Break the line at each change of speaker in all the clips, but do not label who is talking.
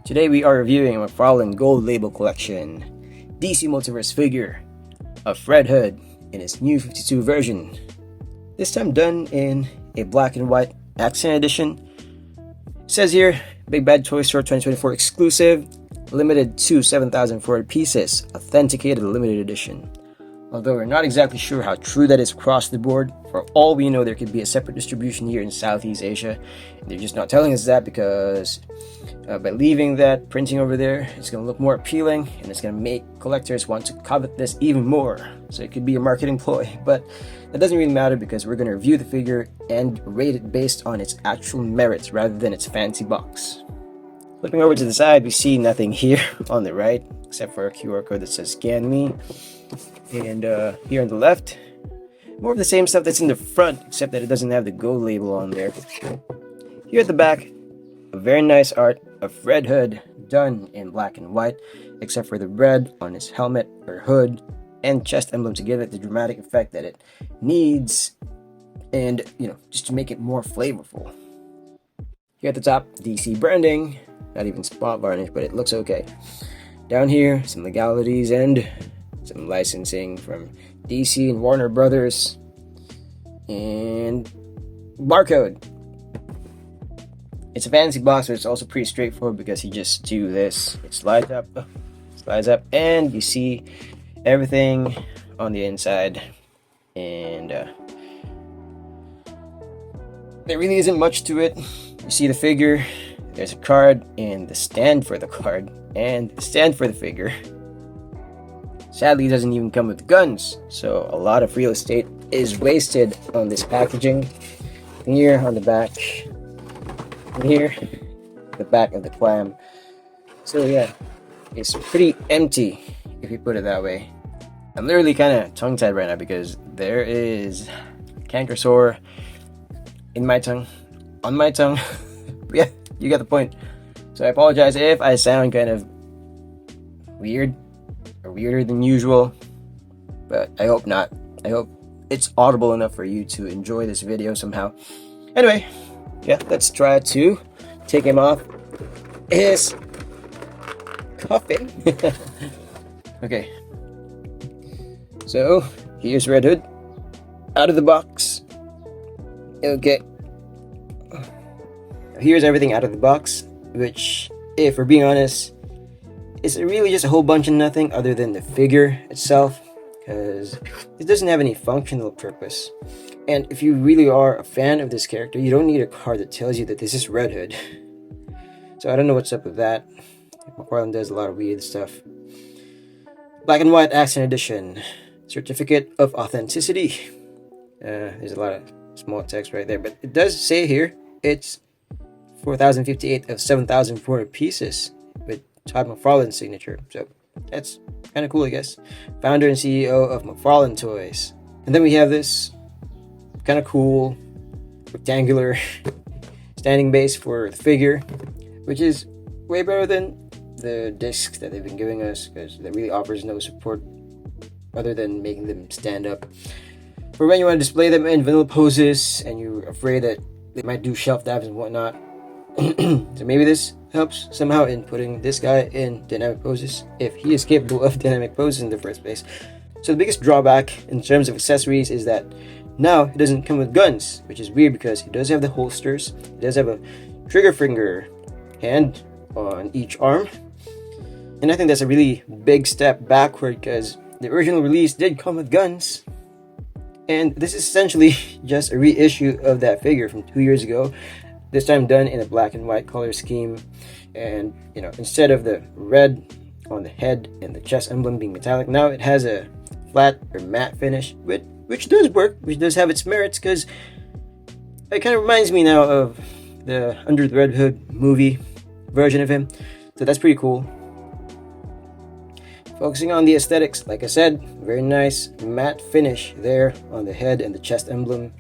Today we are reviewing a McFarlane Gold Label Collection DC Multiverse figure of Red Hood in its new 52 version. This time done in a black and white accent edition. It says here, Big Bad Toy Store 2024 exclusive, limited to 7,400 pieces, authenticated limited edition. Although we're not exactly sure how true that is across the board, for all we know there could be a separate distribution here in Southeast Asia. They're just not telling us that because by leaving that printing over there, it's going to look more appealing and it's going to make collectors want to covet this even more. So it could be a marketing ploy, but that doesn't really matter because we're going to review the figure and rate it based on its actual merits rather than its fancy box. Flipping over to the side, we see nothing here on the right except for a QR code that says scan me. And here on the left, more of the same stuff that's in the front, except that it doesn't have the gold label on there. Here at the back, a very nice art of Red Hood done in black and white, except for the red on his helmet or hood and chest emblem to give it the dramatic effect that it needs, and just to make it more flavorful. Here at the top, DC branding, not even spot varnish, but it looks okay. Down here, some legalities and some licensing from DC and Warner Brothers, and barcode. It's a fancy box, but it's also pretty straightforward because you just do this. It slides up, and you see everything on the inside. And there really isn't much to it. You see the figure, there's a card, and the stand for the card, and the stand for the figure. Sadly, it doesn't even come with guns, so a lot of real estate is wasted on this packaging. Here on the back, and here, the back of the clam. So yeah, it's pretty empty if you put it that way. I'm literally kind of tongue-tied right now because there is canker sore in my tongue, on my tongue. Yeah, you get the point. So I apologize if I sound kind of weird or weirder than usual, but I hope not. I hope it's audible enough for you to enjoy this video somehow. Anyway, yeah, let's try to take him off his coffin. Okay, so here's Red Hood out of the box. Okay, here's everything out of the box, which, if we're being honest, it's really just a whole bunch of nothing other than the figure itself, because it doesn't have any functional purpose. And if you really are a fan of this character, you don't need a card that tells you that this is Red Hood. So I don't know what's up with that. McFarlane does a lot of weird stuff. Black and white accent edition. Certificate of authenticity. There's a lot of small text right there, but it does say here it's 4,058 of 7,400 pieces with Todd McFarlane's signature, so that's kind of cool, I guess. Founder and CEO of McFarlane Toys. And then we have this kind of cool rectangular standing base for the figure, which is way better than the discs that they've been giving us, because that really offers no support other than making them stand up for when you want to display them in vanilla poses and you're afraid that they might do shelf dabs and whatnot. So maybe this helps somehow in putting this guy in dynamic poses, if he is capable of dynamic poses in the first place. So the biggest drawback in terms of accessories is that now it doesn't come with guns, which is weird because he does have the holsters, he does have a trigger finger hand on each arm, and I think that's a really big step backward because the original release did come with guns, and this is essentially just a reissue of that figure from 2 years ago. This time done in a black and white color scheme, and instead of the red on the head and the chest emblem being metallic, now it has a flat or matte finish, which does work, which does have its merits, because it kind of reminds me now of the Under the Red Hood movie version of him, so that's pretty cool. Focusing on the aesthetics, like I said, very nice matte finish there on the head and the chest emblem,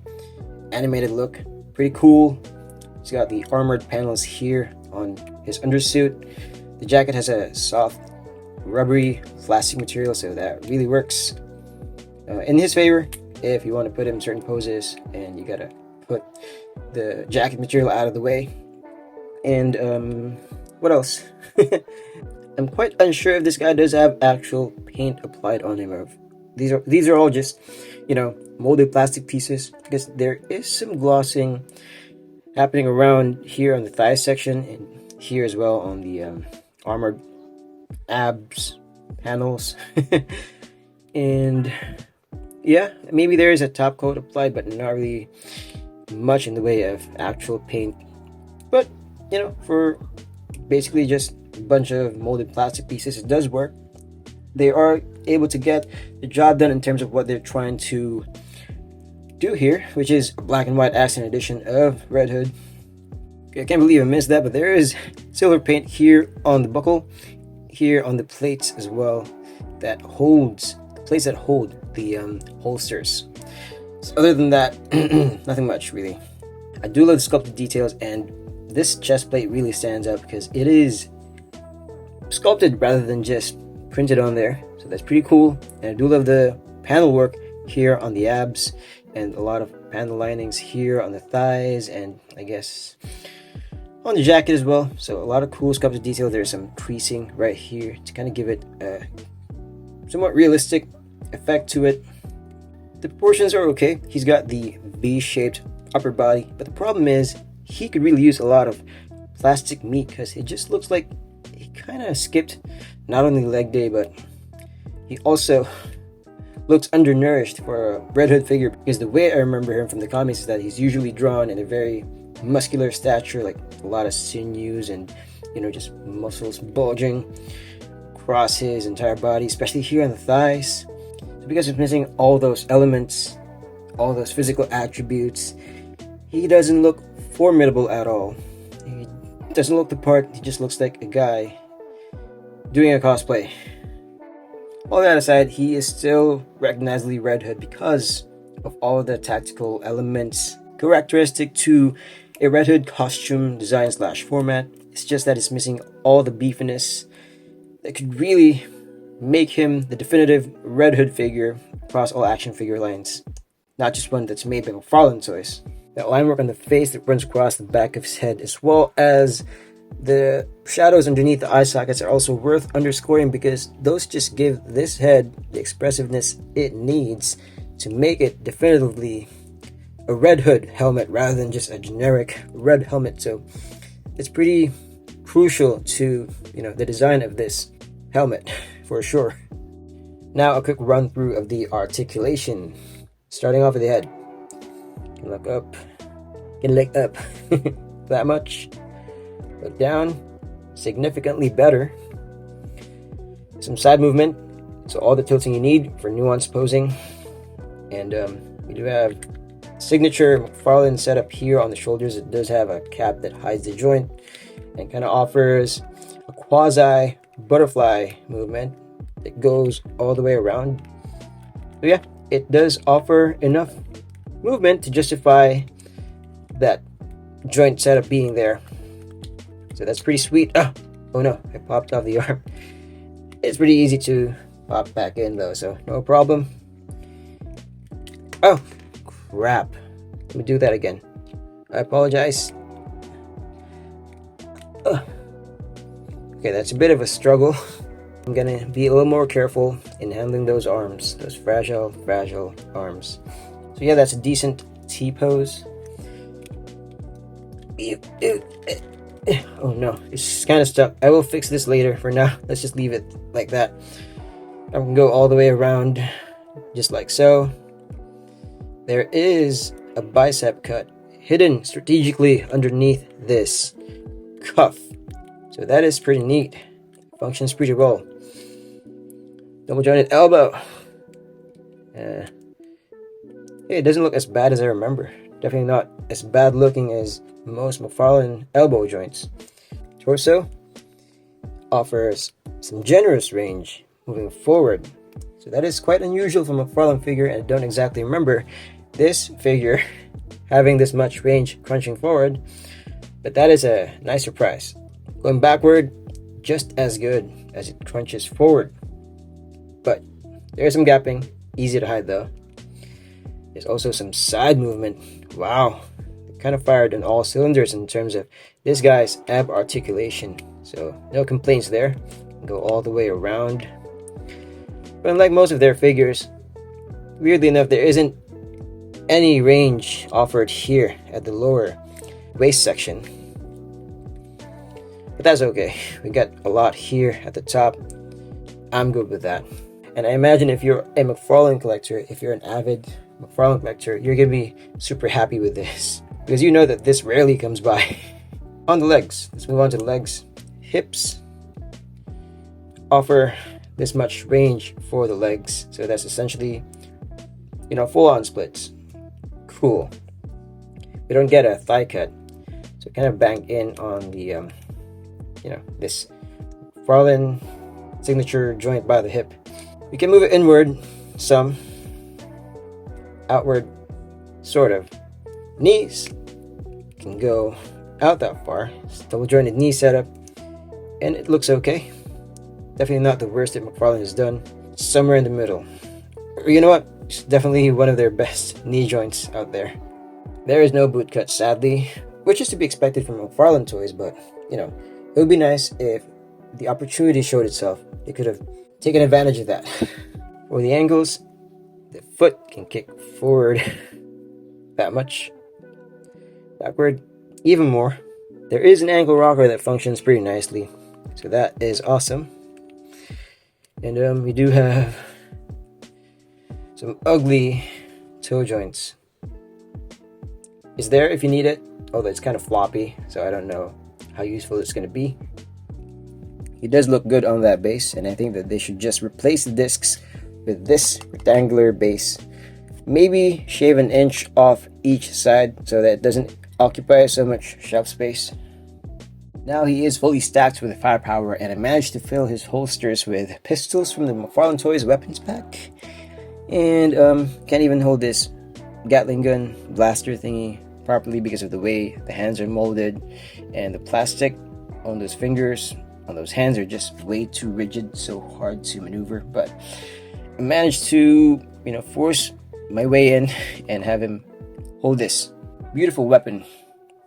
animated look, pretty cool. He's got the armored panels here on his undersuit. The jacket has a soft, rubbery, plastic material, so that really works in his favor if you want to put him in certain poses and you gotta put the jacket material out of the way. And what else? I'm quite unsure if this guy does have actual paint applied on him, or if these are all just, you know, molded plastic pieces, because there is some glossing happening around here on the thigh section and here as well on the armored abs panels. And yeah, maybe there is a top coat applied, but not really much in the way of actual paint. But you know, for basically just a bunch of molded plastic pieces, it does work. They are able to get the job done in terms of what they're trying to do here, which is a black and white accent edition of Red Hood. Okay, I can't believe I missed that, but there is silver paint here on the buckle, here on the plates as well, that holds the plates that hold the holsters. So other than that, nothing much really. I do love the sculpted details, and this chest plate really stands out because it is sculpted rather than just printed on there. So that's pretty cool. And I do love the panel work here on the abs, and a lot of panel linings here on the thighs, and I guess on the jacket as well. So a lot of cool sculpted detail. There's some creasing right here to kind of give it a somewhat realistic effect to it. The proportions are okay. He's got the V-shaped upper body, but the problem is he could really use a lot of plastic meat, because it just looks like he kind of skipped not only leg day, but he also looks undernourished for a Red Hood figure, because the way I remember him from the comics is that he's usually drawn in a very muscular stature, like a lot of sinews and, you know, just muscles bulging across his entire body, especially here on the thighs. So because he's missing all those elements, all those physical attributes, he doesn't look formidable at all. He doesn't look the part. He just looks like a guy doing a cosplay. All that aside, he is still recognizably Red Hood because of all the tactical elements characteristic to a Red Hood costume design / format. It's just that it's missing all the beefiness that could really make him the definitive Red Hood figure across all action figure lines, not just one that's made by McFarlane Toys. That line work on the face that runs across the back of his head, as well as the shadows underneath the eye sockets, are also worth underscoring, because those just give this head the expressiveness it needs to make it definitively a Red Hood helmet rather than just a generic red helmet. So it's pretty crucial to, you know, the design of this helmet for sure. Now a quick run through of the articulation. Starting off with the head. Can look up. Can look up. That much. Look down. Significantly better. Some side movement. So all the tilting you need for nuanced posing. And we do have signature McFarlane setup here on the shoulders. It does have a cap that hides the joint and kind of offers a quasi butterfly movement that goes all the way around. So yeah, it does offer enough movement to justify that joint setup being there. So that's pretty sweet. Oh no, I popped off the arm. It's pretty easy to pop back in though, so no problem. Oh crap, let me do that again. I apologize. Okay, that's a bit of a struggle. I'm gonna be a little more careful in handling those arms, those fragile arms. So yeah, that's a decent T-pose. Oh no, it's kind of stuck. I will fix this later. For now, let's just leave it like that. I can go all the way around, just like so. There is a bicep cut hidden strategically underneath this cuff. So that is pretty neat. Functions pretty well. Double jointed elbow. Hey, it doesn't look as bad as I remember. Definitely not as bad looking as most McFarlane elbow joints. Torso offers some generous range moving forward. So that is quite unusual for a McFarlane figure, and I don't exactly remember this figure having this much range crunching forward, but that is a nice surprise. Going backward, just as good as it crunches forward. But there is some gapping, easy to hide though. There's also some side movement. Wow, the kind of fired on all cylinders in terms of this guy's ab articulation. So no complaints there. Go all the way around. But unlike most of their figures, weirdly enough, there isn't any range offered here at the lower waist section. But that's okay. We got a lot here at the top. I'm good with that. And I imagine if you're a McFarlane collector, if you're an avid McFarlane collector, you're gonna be super happy with this, because you know that this rarely comes by. On the legs, let's move on to the legs. Hips offer this much range for the legs, so that's essentially, you know, full-on splits. Cool. We don't get a thigh cut, so kind of bang in on the you know, this McFarlane signature joint by the hip. We can move it inward some, outward sort of. Knees can go out that far. It's double jointed knee setup, and it looks okay. Definitely not the worst that McFarlane has done. Somewhere in the middle. Or you know what? It's definitely one of their best knee joints out there. There is no boot cut, sadly, which is to be expected from McFarlane Toys, but you know, it would be nice if the opportunity showed itself. They could have taken advantage of that. For the angles, the foot can kick forward that much, backward even more. There is an ankle rocker that functions pretty nicely, so that is awesome. And we do have some ugly toe joints. It's there if you need it, although it's kind of floppy, so I don't know how useful it's going to be. It does look good on that base, and I think that they should just replace the discs with this rectangular base. Maybe shave an inch off each side so that it doesn't occupy so much shelf space. Now he is fully stacked with firepower, and I managed to fill his holsters with pistols from the McFarlane Toys weapons pack. And can't even hold this Gatling gun blaster thingy properly because of the way the hands are molded, and the plastic on those fingers, on those hands, are just way too rigid, so hard to maneuver. But I managed to, you know, force my way in and have him hold this beautiful weapon.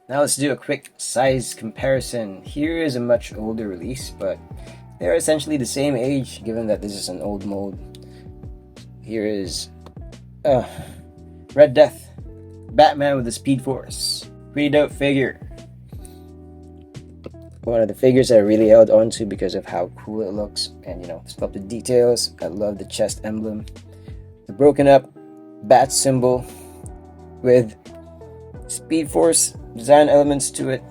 Now let's do a quick size comparison. Here is a much older release, but they're essentially the same age given that this is an old mold. Here is Red Death, Batman with the Speed Force. Pretty dope figure. One of the figures I really held on to because of how cool it looks, and you know, the sculpted details. I love the chest emblem, the broken up bat symbol with Speed Force design elements to it.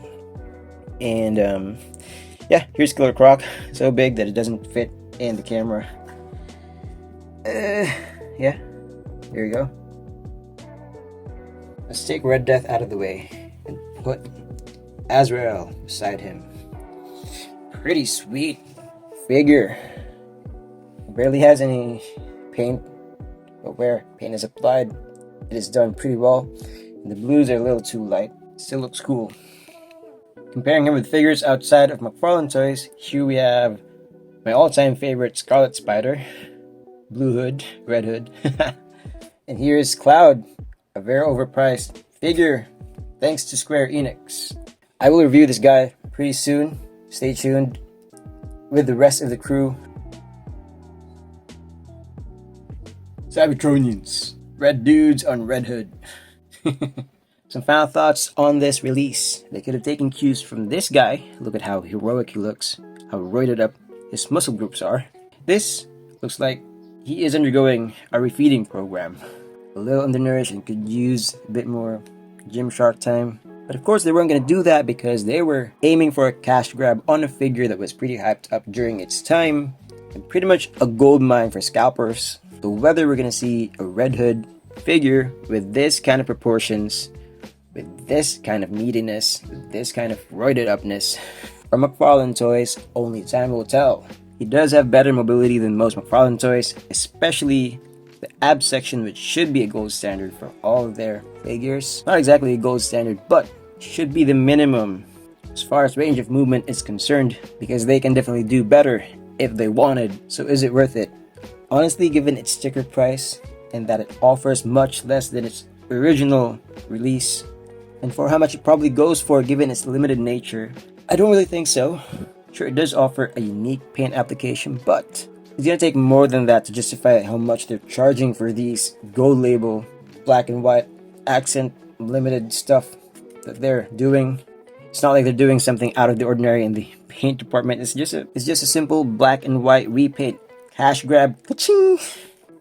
And yeah, here's Killer Croc, so big that it doesn't fit in the camera. Yeah, here we go. Let's take Red Death out of the way and put Azrael beside him. Pretty sweet figure. Barely has any paint, but where paint is applied, it is done pretty well. And the blues are a little too light. Still looks cool. Comparing him with figures outside of McFarlane Toys, here we have my all-time favorite Scarlet Spider, Blue Hood, Red Hood. And here is Cloud, a very overpriced figure, thanks to Square Enix. I will review this guy pretty soon. Stay tuned with the rest of the crew. Cybertronians, red dudes on Red Hood. Some final thoughts on this release. They could have taken cues from this guy. Look at how heroic he looks, how roided up his muscle groups are. This looks like he is undergoing a refeeding program. A little undernourished and could use a bit more Gymshark time. But of course they weren't going to do that because they were aiming for a cash grab on a figure that was pretty hyped up during its time, and pretty much a gold mine for scalpers. So whether we're going to see a Red Hood figure with this kind of proportions, with this kind of meatiness, with this kind of roided upness from McFarlane Toys, only time will tell. He does have better mobility than most McFarlane Toys, especially the ab section, which should be a gold standard for all of their figures. Not exactly a gold standard, but should be the minimum as far as range of movement is concerned, because they can definitely do better if they wanted. So is it worth it? Honestly, given its sticker price and that it offers much less than its original release, And for how much it probably goes for given its limited nature, I don't really think so. Sure, it does offer a unique paint application, but it's gonna take more than that to justify how much they're charging for these gold label, black and white, accent limited stuff that they're doing. It's not like they're doing something out of the ordinary in the paint department. It's just a simple black and white repaint, cash grab, ka-ching!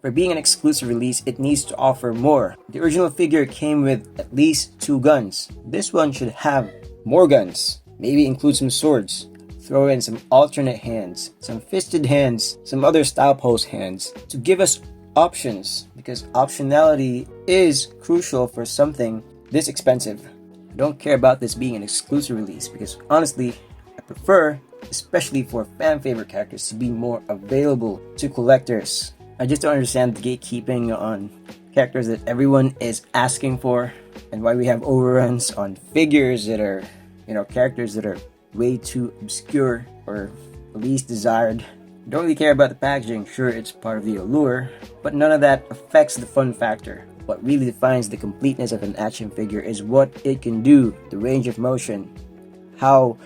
For being an exclusive release, it needs to offer more. The original figure came with at least 2 guns. This one should have more guns. Maybe include some swords. Throw in some alternate hands, some fisted hands, some other style pose hands to give us options, because optionality is crucial for something this expensive. I don't care about this being an exclusive release because honestly, I prefer, especially for fan favorite characters, to be more available to collectors. I just don't understand the gatekeeping on characters that everyone is asking for, and why we have overruns on figures that are, characters that are way too obscure or least desired. Don't really care about the packaging. Sure, it's part of the allure, but none of that affects the fun factor. What really defines the completeness of an action figure is what it can do, the range of motion, how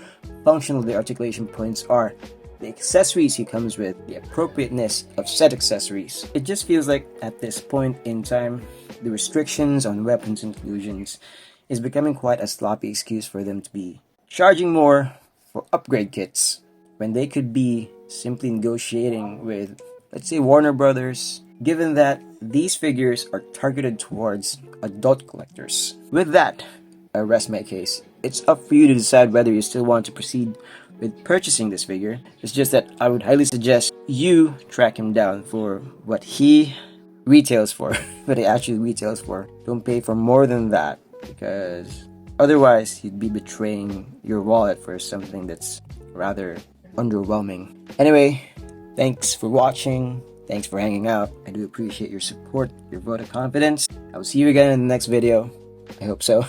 functional the articulation points are, the accessories he comes with, the appropriateness of said accessories. It just feels like at this point in time, the restrictions on weapons inclusions is becoming quite a sloppy excuse for them to be charging more for upgrade kits when they could be simply negotiating with, let's say, Warner Brothers, given that these figures are targeted towards adult collectors. With that, I rest my case. It's up for you to decide whether you still want to proceed with purchasing this figure. It's just that I would highly suggest you track him down for what he retails for, what he actually retails for. Don't pay for more than that, because otherwise you'd be betraying your wallet for something that's rather underwhelming. Anyway, thanks for watching. Thanks for hanging out. I do appreciate your support, your vote of confidence. I will see you again in the next video. I hope so.